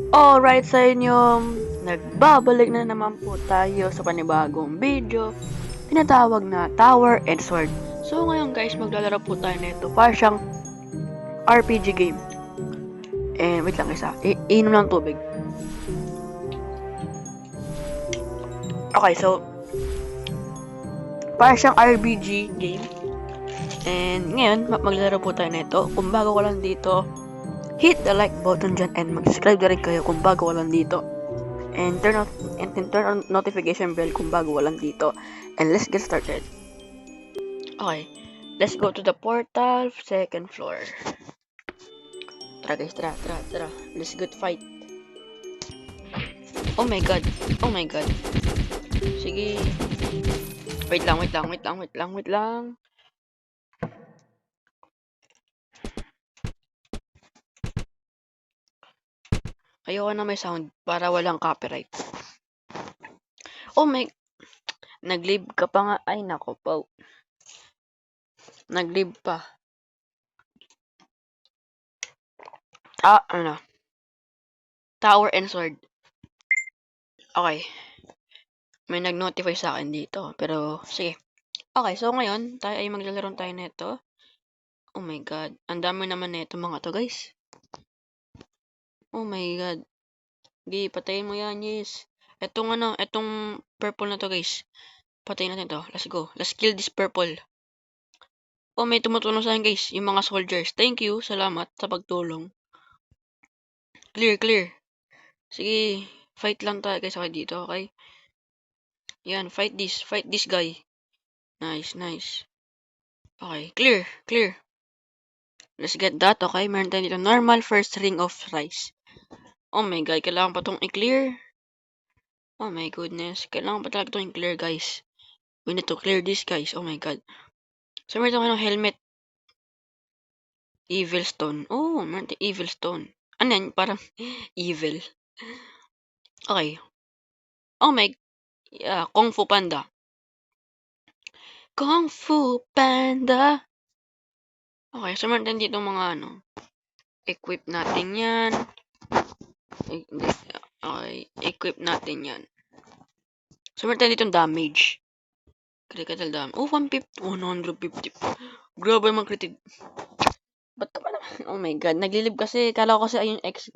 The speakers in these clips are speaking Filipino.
Alright sa inyo, nagbabalik na naman po tayo sa panibagong video, tinatawag na Tower and Sword. So ngayon guys, maglalaro po tayo nito, para siyang RPG game. And wait lang isa, inom ng tubig. Okay, so para siyang RPG game. And ngayon, maglalaro po tayo nito. Kung bago ka lang dito, hit the like button dyan and mag-subscribe na rin kayo kung bago ka lang dito. And turn on notification bell kung bago ka lang dito. And let's get started. Okay, let's go to the portal, second floor. Tara guys, tara. Let's go fight. Oh my god. Sige. Wait lang. Ayoko na may sound para walang copyright. Oh my... Nag-leave ka pa nga. Ay nako po. Nag-leave pa. Tower and Sword. Okay. May nag-notify sa akin dito. Pero, sige. Okay, so ngayon, tayo ay maglalaro tayo nito. Oh my god. Ang dami naman nito mga to, guys. Oh my god. Di, patayin mo yan, yes. Etong purple na to, guys. Patayin natin to. Let's go. Let's kill this purple. Oh, may tumutulong sa akin, guys. Yung mga soldiers. Thank you. Salamat sa pagtulong. Clear. Sige. Fight lang tayo, guys. Okay, dito, okay? Yan, fight this guy. Nice. Okay, clear. Let's get that, okay? Meron tayo dito. Normal first ring of rice. Oh my god, kailangan pa tong i-clear. Oh my goodness. Kailangan pa talaga itong i-clear, guys. We need to clear this, guys. Oh my god. So, meron tayo ng helmet. Evil stone. Oh, meron tayo evil stone. Ano yan? Parang evil. Okay. Oh my... Yeah, Kung Fu Panda. Kung Fu Panda. Okay, so meron tayo dito mga equip natin yan. Okay, equip natin yan. So, meron tayo ditong damage. Critical damage. Oh, 150. 150. Grabe naman critic. Ba't ka pa naman? Oh my god. Naglilib kasi. Kala ko kasi ayun exit.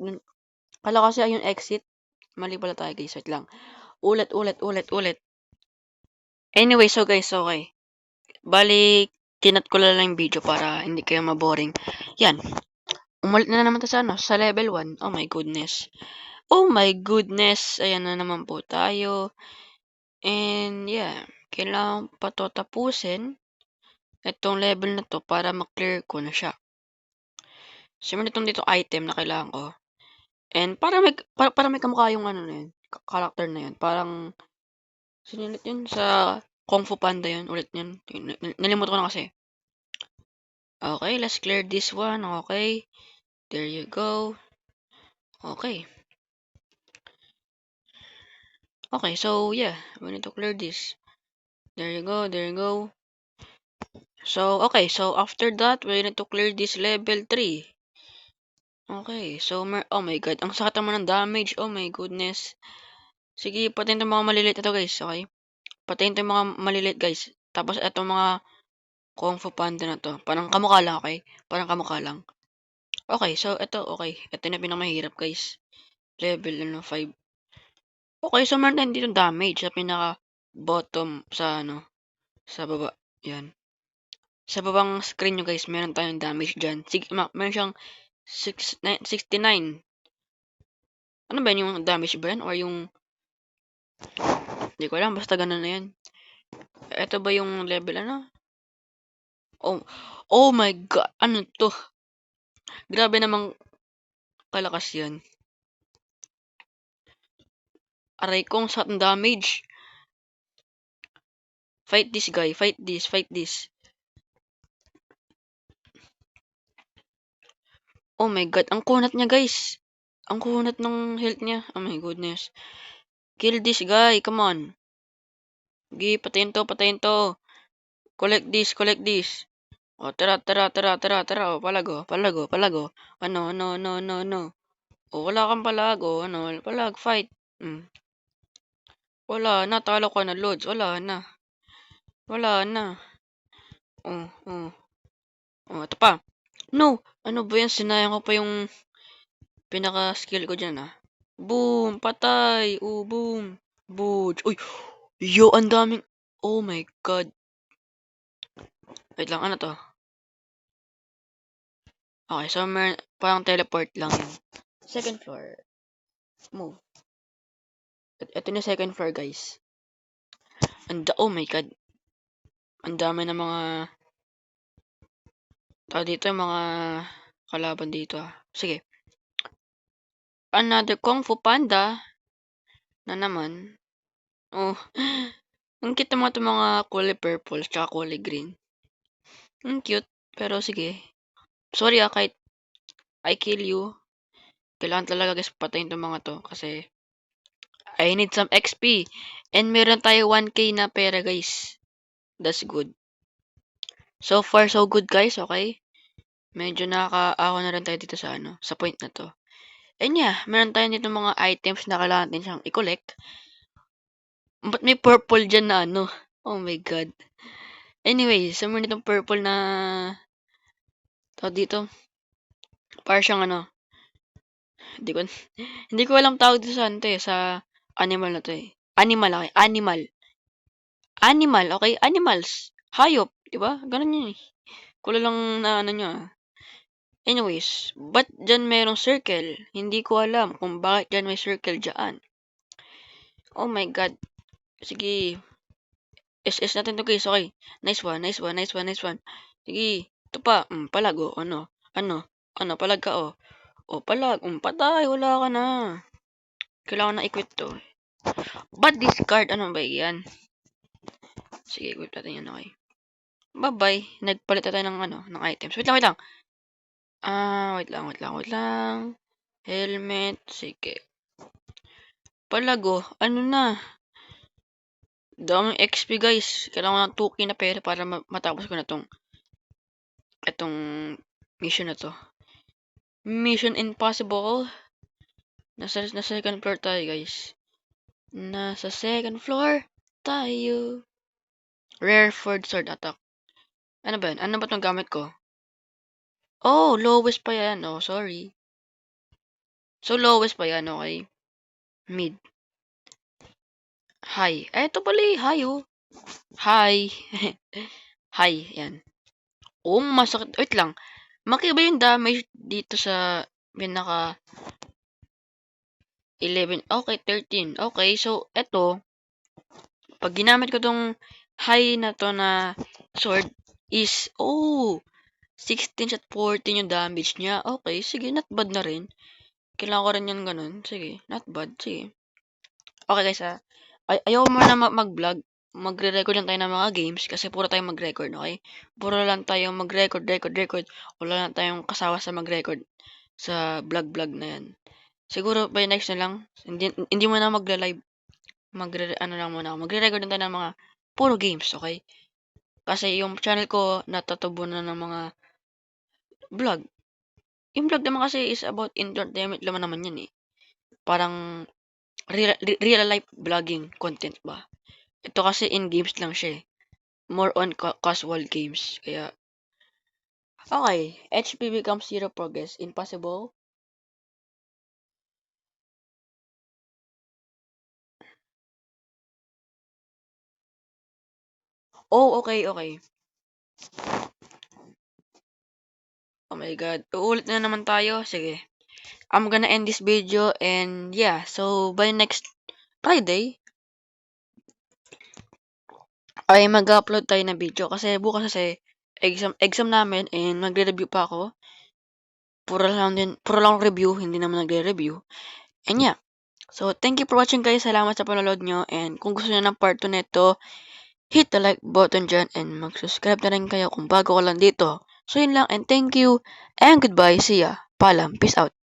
Mali pala tayo guys. Wait lang. Ulit. Anyway, so guys, okay. Balik, kinat ko lang yung video para hindi kayo maboring. Yan. Umulit na naman tayo sa level 1. Oh my goodness. Ayan na naman po tayo. And yeah. Kailangan pa to tapusin. Itong level na to para ma-clear ko na siya. So, meron itong dito item na kailangan ko. And para may kamukha yung na yun, character na yun. Parang, sinulit yun sa Kung Fu Panda yun. Ulit yun. Nalimutan ko na kasi. Okay, let's clear this one. Okay. There you go. Okay. Okay, so yeah. We need to clear this. There you go. So, okay. So, after that, we need to clear this level 3. Okay, so, oh my god. Ang sakit naman ng damage. Oh my goodness. Sige, patayin itong mga maliliit ito guys, okay? Patayin itong mga maliliit guys. Tapos itong mga Kung Fu Panda na to. Parang kamukha lang, okay? Parang kamukha lang. Okay, so ito, okay. Ito na pinakamahirap guys. Level 5. Okay, so meron tayong dito damage sa pinaka bottom sa sa baba. Yan. Sa babang screen nyo guys, meron tayong damage dyan. Meron siyang 69. Ano ba yun, yung damage ba yan? Or yung... Hindi ko alam, basta ganun na yan. Ito ba yung level Oh my god, ano to? Grabe namang kalakas yan. Aray kong sa damage. Fight this guy, fight this. Oh my god, ang kunat niya guys. Ang kunat ng health niya. Oh my goodness. Kill this guy, come on. Gi, patayin to. Collect this. Oh, tara. Oh, palago. No. wala kang palag. Ano, palag, fight. Wala na, talo ka na, Lods. Wala na. Wala na. Ito pa. No! Ano ba yan? Sinayang ko pa yung pinaka-skill ko dyan, Boom! Patay! Boom! Boots! Uy! Yo, ang daming... Oh my God. Wait lang, ano to? Okay, so parang teleport lang yun. Second floor. Move. Ito na second floor, guys. Oh my God. Ang dami na mga... dito yung mga kalaban dito, Sige. Another Kung Fu Panda na naman. Ang cute naman itong mga kulay purple tsaka kulay green. Ang cute, pero sige. Sorry kahit I kill you. Kailangan talaga guys patayin itong mga to kasi I need some XP. And meron tayo 1k na pera guys. That's good. So far so good guys, okay? Medyo nakakaawa na rin tayo dito sa sa point na to. And yeah, meron tayo dito mga items na kailangan natin siyang i-collect. Ba't may purple dyan na Oh my God. Anyway, so meron itong purple na dito. Para siyang hindi ko alam tawag dito sa sa animal na to Animal, okay? Animal, okay? Animals. Hayop, di ba? Ganun yun Kula lang na nyo Anyways, ba't dyan merong circle? Hindi ko alam kung bakit dyan may circle dyan. Oh my God. Sige. SS natin to guys, okay? Nice one. Sige. Ito pa. Palag, Ano, palag ka, palag. Patay. Wala ka na. Kailangan na equip to. But discard. Ano ba yan? Sige, equip natin yan, okay? Bye-bye. Nagpalit na tayo ng items. Wait lang. Wait lang. Helmet. Sige. Palago. Ano na? Daming XP guys. Kailangan ng 2k na pera para matapos ko na itong mission na to. Mission Impossible. Nasa second floor tayo guys. Nasa second floor tayo. Rare Ford Sword Attack. Ano ba yan? Ano ba itong gamit ko? Oh, lowest pa yan. Oh, sorry. So, lowest pa yan, okay? Mid. High. Ito pala high, High. High, yan. Masakit. Wait lang. Makiba yung damage dito sa pinaka 11. Okay, 13. Okay, so, eto. Pag ginamit ko tong high na to na sword is, 16 at 14 yung damage niya. Okay, sige, not bad na rin. Kailangan ko rin yan ganun. Sige, not bad. Sige. Okay guys ayaw mo na mag-vlog. Magre-record lang tayo ng mga games kasi puro tayo mag-record, okay? Puro lang tayo mag-record. Wala lang tayong kasawa sa mag-record sa vlog na yan. Siguro by next na lang, hindi mo na magla-live. Magre-record din tayo ng mga puro games, okay? Kasi yung channel ko natatubo na ng mga vlog. Yung vlog naman kasi is about entertainment naman yan Parang real life vlogging content ba. Ito kasi in games lang siya More on casual games. Kaya, okay. HP becomes 0 progress. Impossible. Oh, okay. Oh my God. Uulit na naman tayo. Sige. I'm gonna end this video and yeah. So, by next Friday, ay mag-upload tayo ng video. Kasi bukas exam namin and magre-review pa ako. Puro lang review, hindi naman nagre-review. And yeah. So, thank you for watching guys. Salamat sa panonood nyo. And kung gusto nyo ng part 2 nito, hit the like button dyan and mag-subscribe na rin kayo kung bago ka lang dito. So, yun lang and thank you and goodbye. See ya. Paalam. Peace out.